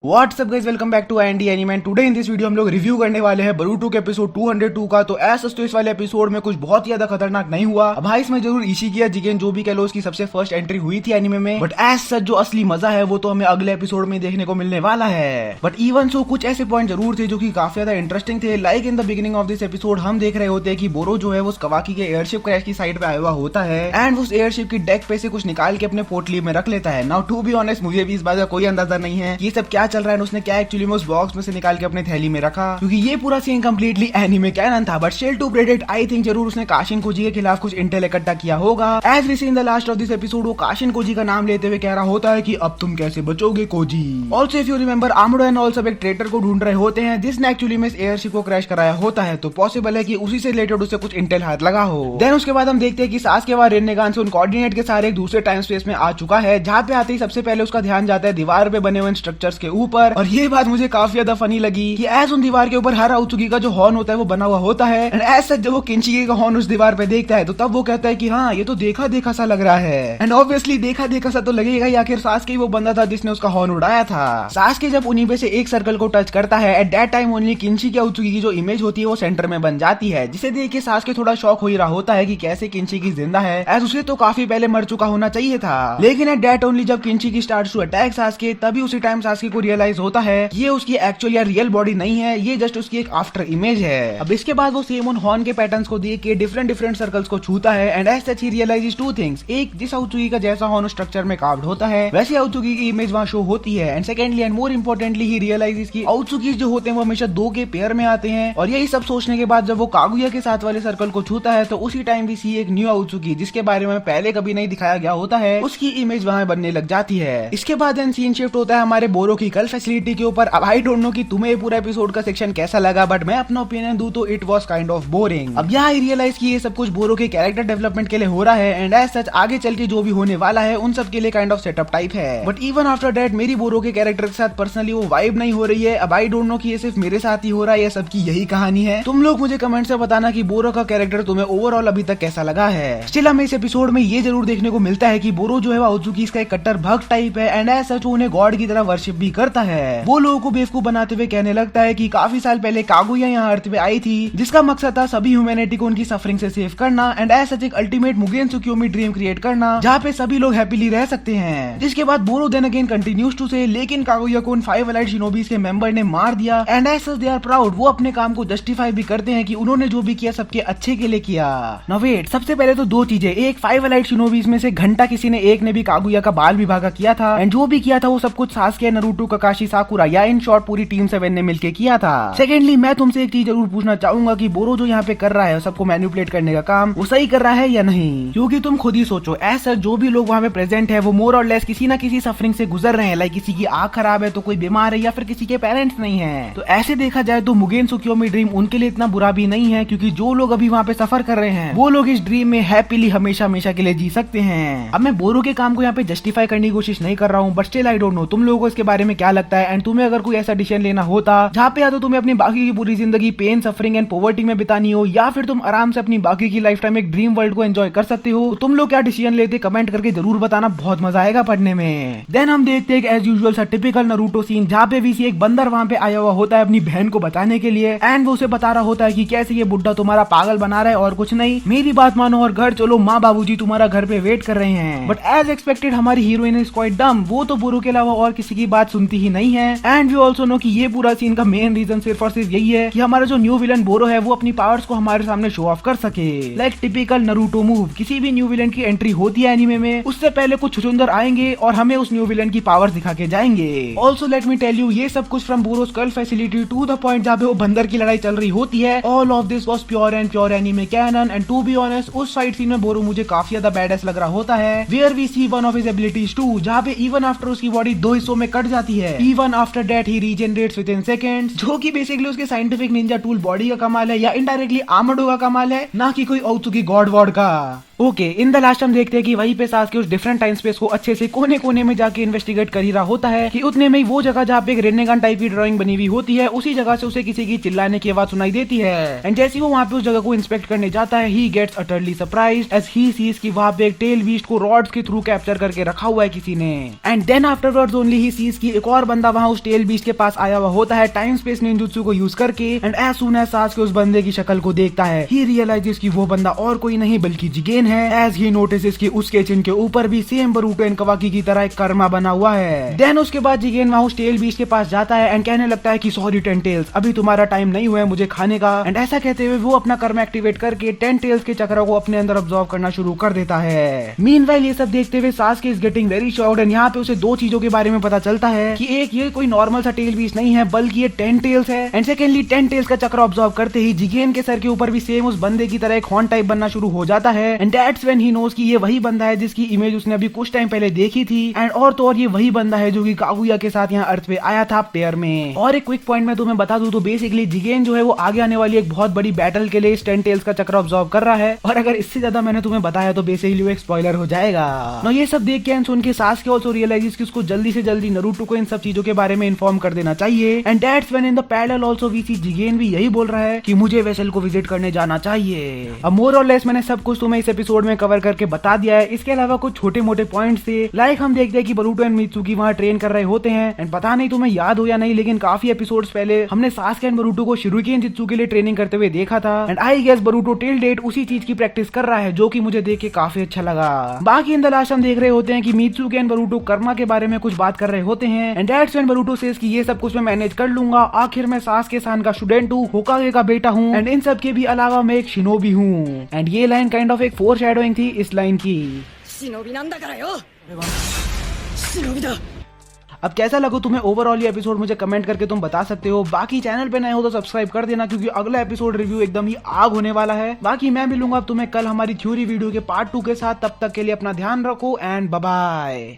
WhatsApp guys, welcome back to Andy anime. Today in this video हम लोग review करने वाले हैं बोरुतो के एपिसोड 202 का। तो ऐसा तो इस वाले एपिसोड में कुछ बहुत ही ज्यादा खतरनाक नहीं हुआ। अब भाई इसमें जरूर इशिकिया जिगेन जो भी कह लो उसकी सबसे फर्स्ट एंट्री हुई थी एनीमे में, बट एज सच जो असली मजा है वो तो हमें अगले एपिसोड में देखने को मिलने वाला है। बट इवन सो कुछ ऐसे पॉइंट जरूर थे जो कि काफी ज्यादा इंटरेस्टिंग थे। Like in the beginning of this episode हम देख रहे होते हैं कि बोरो जो है वो कवाकी के एयरशिप क्रैश की साइड पे आया हुआ होता है एंड उस एयरशिप की डेक पे से कुछ निकाल के अपने पोर्टली में रख लेता है। नाउ टू बी ऑनेस्ट मुझे भी इस बात का कोई अंदाजा नहीं है ये सब क्या चल रहा है, उसने क्या एक्चुअली में उस बॉक्स में से निकाल के अपने थैली में रखा, क्योंकि ये पूरा सीन कंप्लीटली एनीमे कैनन था। But still to predict I think जरूर उसने काशिन कोजी के खिलाफ कुछ इंटेल इकट्ठा किया होगा। As we see in the last of this episode वो काशिन कोजी का नाम लेते हुए कह रहा होता है कि अब तुम कैसे बचोगे Koji. Also if you remember आमडो एंड ऑल सब एक ट्रेटर को ढूंढ रहे होते हैं जिसने एक्चुअली में इस एयरशिप को क्रैश कराया होता है, तो पॉसिबल है कि उसी से रिलेटेड उसे कुछ इंटेल हाथ लगा हो। देन उसके बाद हम देखते हैं कि सास्के के रेनेगान से उन कोऑर्डिनेट के सारे एक दूसरे टाइम स्पेस में आ चुका है, जहाँ पे आते ही सबसे पहले उसका ध्यान जाता है दीवार पे बने हुए स्ट्रक्चर्स के ऊपर। और ये बात मुझे काफी ज्यादा फनी लगी कि एज उन दीवार के ऊपर हर आउत्सुकी का जो हॉर्न होता है वो बना हुआ होता है एंड एज सच जब वो किंशिकी का हॉर्न उस दीवार पे देखता है तो तब वो कहता है कि हाँ ये तो देखा देखा सा लग रहा है। एंड ऑब्वियसली देखा देखा सा तो लगेगा ही, आखिर सास्के वो बंदा था जिसने उसका हॉर्न उड़ाया था। सास्के जब उन्हीं में से एक सर्कल को टच करता है एट दैट टाइम ओनली किंशिकी आउत्सुकी की जो इमेज होती है वो सेंटर में बन जाती है, जिसे देख के सास्के थोड़ा शॉक हो ही रहा होता है कि कैसे किंशिकी जिंदा है, एज उसे तो काफी पहले मर चुका होना चाहिए था। लेकिन एट दैट ओनली जब किंशिकी स्टार्ट्स टू अटैक सास्के तभी उसी टाइम सास्के को रियलाइज होता है ये उसकी एक्चुअल या रियल बॉडी नहीं है, ये जस्ट उसकी एक आफ्टर इमेज है। अब इसके बाद वो सेम उन हॉर्न के पैटर्न्स को देख के डिफरेंट सर्कल्स को छूता है and as such he realizes two things. एक, जिस आउत्सुकी का जैसा हॉर्न स्ट्रक्चर में कार्व्ड होता है वैसे आउत्सुकी की इमेज वहां शो होती है। And secondly and more importantly he realizes कि आउत्सुकी जो होते हैं वो हमेशा दो के पेयर में आते हैं। और यही सब सोचने के बाद जब वो कागुया के साथ वाले सर्कल को छूता है तो उसी टाइम भी सी एक न्यू आउत्सुकी जिसके बारे में पहले कभी नहीं दिखाया गया होता है उसकी इमेज वहां बनने लग जाती है। इसके बाद सीन शिफ्ट होता है हमारे बोरो की कल फैसिलिटी के ऊपर। अब आई डोंट नो कि तुम्हें पूरा एपिसोड का सेक्शन कैसा लगा, बट मैं अपना ओपिनियन दूं तो it was kind of boring. अब यहाँ रियलाइज कि ये सब कुछ बोरो के कैरेक्टर डेवलपमेंट के लिए हो रहा है एंड एज सच आगे चल के जो भी होने वाला है उन सब के लिए काइंड ऑफ सेटअप टाइप है। बट इवन आफ्टर दैट मेरी बोरो के कैरेक्टर के साथ पर्सनली वो वाइब नहीं हो रही है। अब आई डोंट नो कि ये सिर्फ मेरे साथ ही हो रहा है या सबकी यही कहानी है। तुम लोग मुझे कमेंट से बताना कि बोरो का कैरेक्टर तुम्हें ओवरऑल अभी तक कैसा लगा है। स्टिल हमें इस एपिसोड में ये जरूर देखने को मिलता है कि बोरो जो है वो आउत्सुकी इसका एक कट्टर भक्त टाइप है एंड एज सच उन्हें गॉड की तरह वर्शिप भी करता है। वो लोगों को बेवकूफ बनाते हुए कहने लगता है कि काफी साल पहले कागुया यहाँ अर्थ पे आई थी जिसका मकसद था सभी ह्यूमैनिटी को उनकी सफरिंग से सेव करना एंड एज सच एक अल्टीमेट मुगेन त्सुकियोमी ड्रीम क्रिएट करना जहाँ पे सभी लोग हैप्पीली रह सकते हैं। जिसके बाद बोरो देन अगेन कंटिन्यूज टू से लेकिन कागुया को उन 5 एलाइट शिनोबीज के मेंबर ने मार दिया and as such they are proud. वो अपने काम को जस्टिफाई भी करते हैं कि उन्होंने जो भी किया सबके अच्छे के लिए किया। नाउ वेट, सबसे पहले तो दो चीजें, एक 5 एलाइट शिनोबीज में से घंटा किसी ने एक ने भी कागुया का बाल विभागा किया था एंड जो भी किया था वो सब कुछ सास्के, नारुतो, काकाशी, साकुरा या इन शॉर्ट पूरी टीम 7 ने मिलकर किया था। सेकेंडली मैं तुमसे एक चीज जरूर पूछना चाहूंगा कि बोरो जो यहाँ पे कर रहा है सबको मैनिपुलेट करने का काम वो सही कर रहा है या नहीं, क्योंकि तुम खुद ही सोचो ऐसा जो भी लोग वहाँ पे प्रेजेंट है वो मोर और लेस किसी ना किसी सफरिंग से गुजर रहे हैं। लाइक किसी की आंख खराब है तो कोई बीमार है या फिर किसी के पेरेंट्स नहीं है। तो ऐसे देखा जाए तो मुगेन त्सुकियोमी ड्रीम उनके लिए इतना बुरा भी नहीं है, क्योंकि जो लोग अभी वहाँ पे सफर कर रहे हैं वो लोग इस ड्रीम में हैप्पीली हमेशा हमेशा के लिए जी सकते हैं। अब मैं बोरो के काम को यहाँ पे जस्टिफाई करने की कोशिश नहीं कर रहा हूँ, but still I don't know तुम लोगों को इसके बारे में क्या लगता है एंड तुम्हें अगर कोई ऐसा डिसीजन लेना होता जहाँ पे या तो तुम्हें अपनी बाकी की पूरी जिंदगी पेन, सफरिंग एंड पॉवर्टी में बितानी हो या फिर तुम आराम से अपनी बाकी की लाइफ टाइम एक ड्रीम वर्ल्ड को एंजॉय कर सकते हो, तो तुम लोग क्या डिसीजन लेते कमेंट करके जरूर बताना, बहुत मजा आएगा पढ़ने में। देन हम देखते हैं एज यूजुअल सा टिपिकल नारुतो सीन जहाँ पे वीसी एक बंदर वहाँ पे आया हुआ होता है अपनी बहन को बचाने के लिए एंड वो उसे बता रहा होता है कि कैसे ये बुड्ढा तुम्हारा पागल बना रहा है और कुछ नहीं, मेरी बात मानो और घर चलो, माँ बाबूजी तुम्हारा घर पे वेट कर रहे हैं। बट एज एक्सपेक्टेड हमारी हीरोइन इज क्वाइट डम, वो तो बोरो के अलावा और किसी की बात सुनती ही नहीं है। एंड वी ऑल्सो नो कि ये पूरा सीन का मेन रीजन सिर्फ और सिर्फ यही है कि हमारा जो न्यू विलन बोरो है वो अपनी पावर्स को हमारे सामने शो ऑफ कर सके। लाइक टिपिकल नारुतो मूव, किसी भी न्यू विलन की एंट्री होती है एनीमे में उससे पहले कुछ छुछुंदर आएंगे और हमें उस न्यू विलन की पावर्स दिखा के जाएंगे। Also let me tell you ये सब कुछ फ्रॉम बोरोस कल फैसिलिटी टू द पॉइंट जहाँ पे वो बंदर की लड़ाई चल रही होती है। All of this was pure and pure anime canon and to be honest उस फाइट सीन में बोरो मुझे काफी ज्यादा बैडएस लग रहा होता है, where we see one of his abilities too, जहाँ पे इवन आफ्टर उसकी बॉडी 2 हिस्सों में कट जाती है, even after that he regenerates with in seconds, जो कि बेसिकली उसके साइंटिफिक निंजा टूल बॉडी का कमाल है या इनडायरेक्टली आमडो का कमाल है, ना कि कोई आउत्सुकी गॉड वॉड का। ओके, इन द लास्ट हम देखते हैं कि वहीं पे सासके उस डिफरेंट टाइम स्पेस को अच्छे से कोने कोने में जाके इन्वेस्टिगेट कर ही रहा होता है कि उतने में ही वो जगह जहाँ पे एक रेनेगान टाइप की ड्राइंग बनी हुई होती है, उसी जगह से उसे किसी की चिल्लाने की आवाज सुनाई देती है। एंड जैसे वो वहाँ पे उस जगह को इंस्पेक्ट करने जाता है, he gets utterly surprised as he sees कि वहाँ पे एक टेल बीस्ट को रॉड्स के थ्रू कैप्चर करके रखा हुआ है किसी ने। And then afterwards only he sees कि एक और बंदा वहाँ उस टेल बीस्ट के पास आया हुआ होता है टाइम स्पेस निंजुत्सु को यूज करके। And as soon as Sasuke उस बंदे की शक्ल को देखता है, ही रियलाइजेस कि वो बंदा और कोई नहीं बल्कि जिगेन है। एज ही नोटिसेस कि उसके चिन्ह के ऊपर भी सेम बरूटो एंड कवाकी की तरह एक कर्मा बना हुआ है। देन उसके बाद जिगेन वहाँ उस टेल बीस्ट के पास जाता है एंड कहने लगता है कि सॉरी टेन टेल्स, अभी तुम्हारा टाइम नहीं हुआ है मुझे खाने का। एंड ऐसा कहते हुए वो अपना कर्म एक्टिवेट करके 10 टेल्स के चक्र को अपने अंदर ऑब्जॉर्व करना शुरू कर देता है। मीनवाइल ये सब देखते हुए सासके is getting very shocked and यहाँ पे उसे दो चीजों के बारे में पता चलता है कि एक ये कोई नॉर्मल सा टेल बीस्ट नहीं है बल्कि ये 10 टेल्स है। एंड सेकेंडली 10 टेल्स का चक्र ऑब्जॉर्व करते ही जिगेन के सर के ऊपर भी सेम उस बंदे की तरह एक हॉर्न टाइप बनना शुरू हो जाता है। And that's when he knows कि ये वही बंदा है जिसकी इमेज उसने अभी कुछ टाइम पहले देखी थी। एंड और तो और ये वही बंदा है जो कि कागुया के साथ यहाँ अर्थ पे आया था पेयर में। और एक क्विक पॉइंट मैं तुम्हें बता दूं तो बेसिकली जिगेन जो है वो आगे आने वाली एक बहुत बड़ी बैटल के लिए 10 टेल्स का चक्र ऑब्जॉर्व कर रहा है, और अगर इससे ज्यादा मैंने तुम्हें बताया तो बेसिकली वो एक स्पॉइलर हो जाएगा। ना ये सब देख के एंड सुन के सासके ऑल्सो रियलाइजेस कि उसको जल्दी से जल्दी नारुतो को इन सब चीजों के बारे में इन्फॉर्म कर देना चाहिए। And that's when in the parallel also we see Jigen भी यही बोल रहा है कि मुझे वेसल को विजिट करने जाना चाहिए। अब मोर और लेस मैंने सब कुछ तुम्हें इस एपिसोड में कवर करके बता दिया है। इसके अलावा कुछ छोटे मोटे पॉइंट्स थे, लाइक हम देखते हैं कि बरूटो एंड मित्सुकी वहाँ ट्रेन कर रहे होते हैं। एंड पता नहीं तुम्हें याद हो या नहीं, लेकिन काफी एपिसोड्स पहले हमने सासके एंड बरूटो को शिरुकेन जित्सु के लिए ट्रेनिंग करते हुए देखा था। And I guess Boruto till date उसी चीज की प्रैक्टिस कर रहा है, जो कि मुझे देख के काफी अच्छा लगा। बाकी इन द लास्ट हम देख रहे होते हैं कि मित्सुकी एंड बरूटो कर्मा के बारे में कुछ बात कर रहे होते हैं। एंड दैट्स व्हेन बरूटो सेज कि ये सब कुछ मैं मैनेज कर लूंगा, आखिर मैं सासके सान का स्टूडेंट हूँ, होकागे का बेटा हूँ, एंड इन सब के भी अलावा मैं एक शिनोबी हूँ। एंड ये लाइन काइंड ऑफ एक फोरशैडोइंग थी इस लाइन की। अब कैसा लगा तुम्हें ओवरऑल ये एपिसोड मुझे कमेंट करके तुम बता सकते हो। बाकी चैनल पे नए हो तो सब्सक्राइब कर देना, क्योंकि अगला एपिसोड रिव्यू एकदम ही आग होने वाला है। बाकी मैं मिलूंगा अब तुम्हें कल हमारी थ्योरी वीडियो के पार्ट 2 के साथ। तब तक के लिए अपना ध्यान रखो एंड बाय बाय।